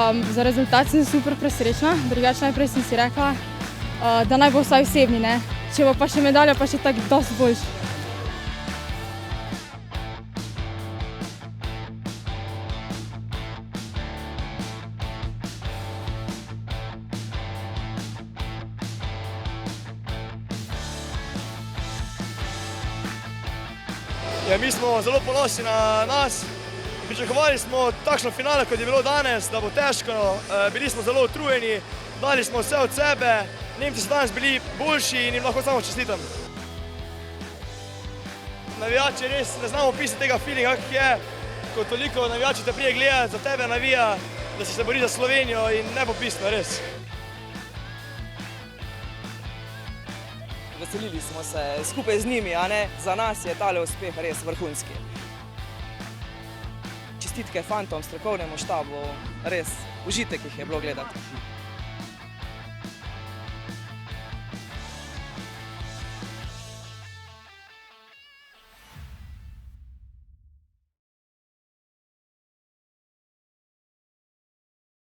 Za rezultat sem super presrečna, drugače najprej sem si rekla, da naj bo vsaj osebni, ne. Če bo pa še medalja, pa še tako dosti boljše. Ja, mi smo zelo ponosni na nas. Pričakovali smo takšno finale, kot je bilo danes, da bo težko. Bili smo zelo utrujeni, dali smo vse od sebe. Nemci so danes bili boljši in jim lahko samo čestitam. Navijači res ne znamo opisati tega feelinga, kak je, ko toliko navijači te prije gledati, za tebe navija, da si se bori za Slovenijo in nepopisno, res. Veselili smo se skupaj z njimi, a ne? Za nas je tale uspeh res vrhunski. Čestitke fantom, strokovnemu štabu, res užitek jih je bilo gledati.